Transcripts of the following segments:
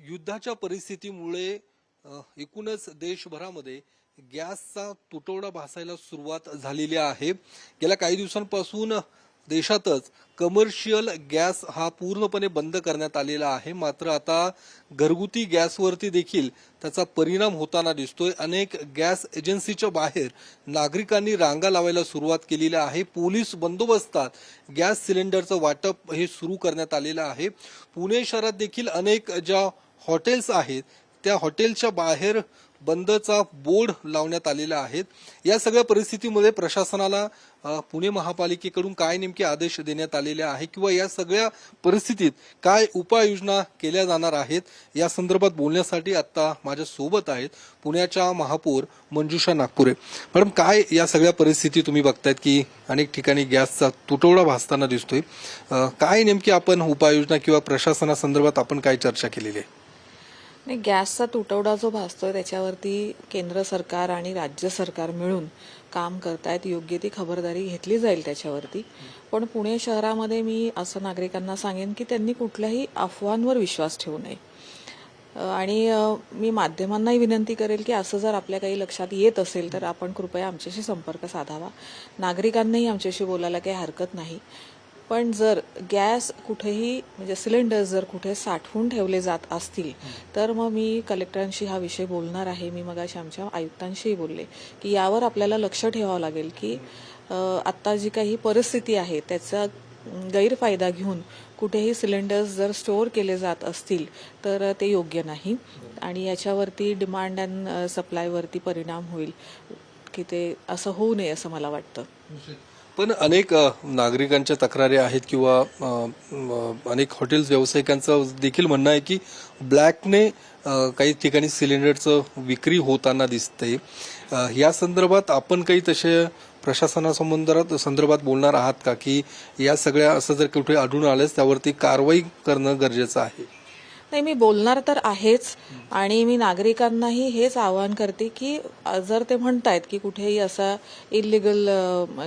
युद्धाच्या परिस्थितीमुळे एकूणच देशभरामध्ये गॅसचा तुटवडा भासायला सुरुवात झालेली आहे। गेल्या काही दिवसांपासून देशातच कमर्शियल गॅस हा पूर्णपणे बंद करण्यात आलेला आहे। मात्र आता घरगुती गॅसवरती देखील त्याचा परिणाम होताना दिसतोय। अनेक गॅस एजन्सीच्या बाहेर नागरिकांनी रांगा लावायला सुरुवात केलेली आहे। पोलीस बंदोबस्तात गॅस सिलेंडरचं वाटप हे सुरू करण्यात आलेलं आहे। पुणे शहरात देखील अनेक ज्या हॉटेल्स आहेत त्या हॉटेलच्या बाहेर बंदचा बोर्ड लावण्यात आलेला आहे। या सगळ्या परिस्थितीमध्ये प्रशासनाला पुणे महापालिकेकडून काय नेमके आदेश देण्यात आलेले आहे किंवा या सगळ्या परिस्थितीत काय उपाययोजना केल्या जाणार आहेत या संदर्भात बोलण्यासाठी आता माझ्या सोबत आहेत पुण्याच्या महापौर मंजुषा नागपुरे। मॅडम, काय या सगळ्या परिस्थिती तुम्ही बघतायत की अनेक ठिकाणी गॅसचा तुटवडा भासताना दिसतोय, काय नेमकी आपण उपाययोजना किंवा प्रशासनासंदर्भात आपण काय चर्चा केलेली आहे? नाही, गॅसचा तुटवडा जो भासतोय त्याच्यावरती केंद्र सरकार आणि राज्य सरकार मिळून काम करतायत। योग्य ती खबरदारी घेतली जाईल त्याच्यावरती। पण पुणे शहरामध्ये मी असं नागरिकांना सांगेन की त्यांनी कुठल्याही अफवांवर विश्वास ठेवू नये। आणि मी माध्यमांनाही विनंती करेल की असं जर आपल्या काही लक्षात येत असेल तर आपण कृपया आमच्याशी संपर्क साधावा। नागरिकांनाही आमच्याशी बोलायला काही हरकत नाही। पण जर गॅस कुठेही म्हणजे सिलेंडर्स जर कुठे साठवून ठेवले जात असतील तर मग मी कलेक्टरांशी हा विषय बोलणार आहे। मी मगाशी आमच्या आयुक्तांशीही बोलले की यावर आपल्याला लक्ष ठेवावं लागेल की आत्ता जी काही परिस्थिती आहे त्याचा गैरफायदा घेऊन कुठेही सिलेंडर्स जर स्टोअर केले जात असतील तर ते योग्य नाही आणि याच्यावरती डिमांड अँड सप्लायवरती परिणाम होईल की ते असं होऊ नये असं मला वाटतं। पण अनेक नागरिकांच्या तक्रारी आहेत किंवा अनेक हॉटेल्स व्यावसायिकांचं देखील म्हणणं आहे की ब्लॅकने काही ठिकाणी सिलेंडरचं विक्री होताना दिसते। या संदर्भात आपण काही तसे प्रशासनासंदर्भात बोलणार आहात का की या सगळ्या असं जर कुठे आढळून आल्यास त्यावरती कारवाई करणं गरजेचं आहे? नाही, मी बोलणार तर आहेच आणि मी नागरिकांनाही हेच आवाहन करते की जर ते म्हणतायत की कुठेही असा इलिगल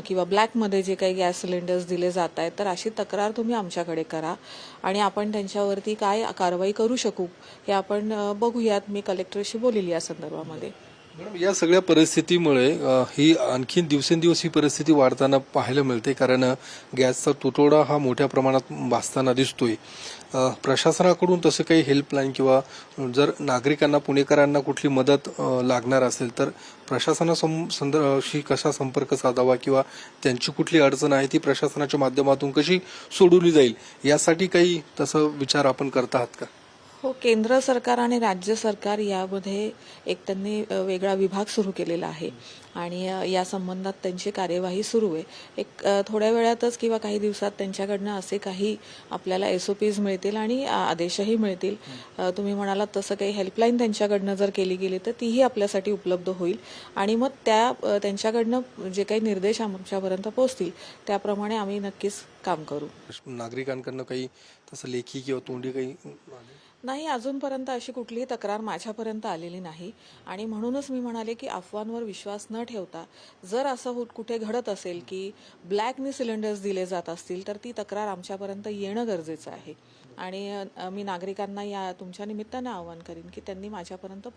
किंवा ब्लॅकमध्ये जे काही गॅस सिलेंडर्स दिले जात आहेत तर अशी तक्रार तुम्ही आमच्याकडे करा आणि आपण त्यांच्यावरती काय कारवाई करू शकू हे आपण बघूयात। मी कलेक्टरशी बोलेल या संदर्भामध्ये। मॅडम, या सगळ्या परिस्थितीमुळे ही आणखी दिवसेंदिवस ही परिस्थिती वाढताना पाहायला मिळते, कारण गॅसचा तुटवडा हा मोठ्या प्रमाणात भासताना दिसतोय। प्रशासनाकडून तसं काही हेल्पलाईन किंवा जर नागरिकांना पुणेकरांना कुठली मदत लागणार असेल तर प्रशासनाशी कसा संपर्क साधावा किंवा त्यांची कुठली अडचण आहे ती प्रशासनाच्या माध्यमातून कशी सोडवली जाईल यासाठी काही तसं विचार आपण करत आहात का? हो, केंद्र सरकार आणि राज्य सरकार यामध्ये एक त्यांनी वेगळा विभाग सुरू केलेला आहे आणि या संबंधात त्यांची कार्यवाही सुरू आहे। एक थोड्या वेळातच किंवा काही दिवसात त्यांच्याकडनं असे काही आपल्याला SOPs मिळतील आणि आदेशही मिळतील। तुम्ही म्हणालात तसं काही हेल्पलाईन त्यांच्याकडनं जर केली गेली तर तीही आपल्यासाठी उपलब्ध होईल आणि मग त्यांच्याकडनं जे काही निर्देश आमच्यापर्यंत पोहोचतील त्याप्रमाणे आम्ही नक्कीच काम करू। नागरिकांकडनं काही तसं लेखी किंवा तोंडी काही नाही, अजूनपर्यंत अशी कुठलीही तक्रार माझ्यापर्यंत आलेली नाही आणि म्हणूनच मी म्हणाले की अफवांवर विश्वास न ठेवता जर असं कुठे घडत असेल की ब्लॅकने सिलेंडर्स दिले जात असतील तर ती तक्रार आमच्यापर्यंत येणं गरजेचं आहे आणि मी नागरिकांना या तुमच्या निमित्तानं आवाहन करीन की त्यांनी माझ्यापर्यंत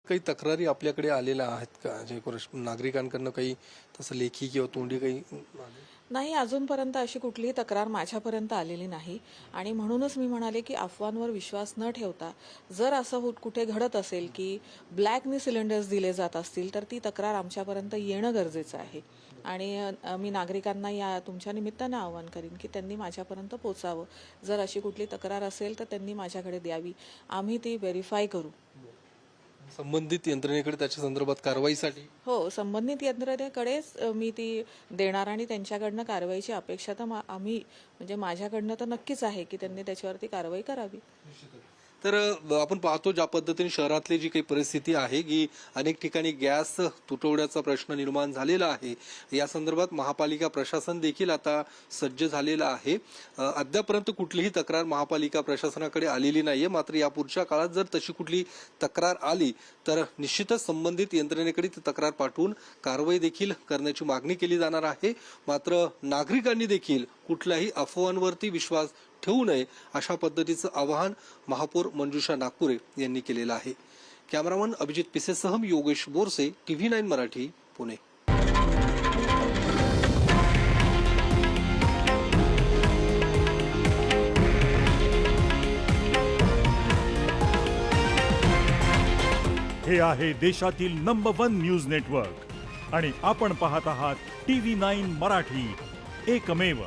काही तक्रारी आपल्याकडे आलेल्या आहेत का, जे नागरिकांकडनं काही तसं लेखी किंवा तोंडी काही? नाही, अजूनपर्यंत अशी कुठलीही तक्रार माझ्यापर्यंत आलेली नाही आणि म्हणूनच मी म्हणाले की अफवांवर विश्वास न ठेवता जर असं कुठे घडत असेल की ब्लॅकने सिलेंडर्स दिले जात असतील तर ती तक्रार आमच्यापर्यंत येणं गरजेचं आहे आणि मी नागरिकांना या तुमच्या निमित्तानं आवाहन करीन की त्यांनी माझ्यापर्यंत पोचावं। जर अशी कुठली तक्रार असेल तर त्यांनी माझ्याकडे द्यावी, आम्ही ती व्हेरीफाय करू। संबंधित यंत्रणेकडे त्याच्या संदर्भात कारवाईसाठी? हो, संबंधित यंत्रणेकडेच मी ती देणार आणि त्यांच्याकडनं कारवाईची अपेक्षा तर आम्ही म्हणजे माझ्याकडनं तर नक्कीच आहे की त्यांनी त्याच्यावरती कारवाई करावी। तर आपण पाहतो ज्या पद्धतीने शहरातली जी काही परिस्थिती आहे की अनेक ठिकाणी गॅस तुटवड्याचा प्रश्न निर्माण झालेला आहे. या संदर्भात महापालिका प्रशासन देखील आता सज्ज झालेलं आहे. अद्यापर्यंत कुठलीही तक्रार महापालिका प्रशासनाकडे आलेली नाहीये. मात्र यापुढच्या काळात जर तशी कुठली तक्रार आली तर निश्चितच संबंधित यंत्रणेकडे ती तक्रार पाठवून कारवाई देखील करण्याची मागणी केली जाणार आहे. मात्र नागरिकांनी देखील कुठल्याही अफवांवरती विश्वास ठेवू नये अशा पद्धतीचं आवाहन महापौर मंजुषा नागपुरे यांनी केलेलं आहे. कॅमेरामन अभिजित पिसेसह योगेश बोरसे, TV9 मराठी, पुणे. हे आहे देशातील नंबर 1 न्यूज नेटवर्क आणि आपण पाहत आहात TV9 मराठी, एकमेव.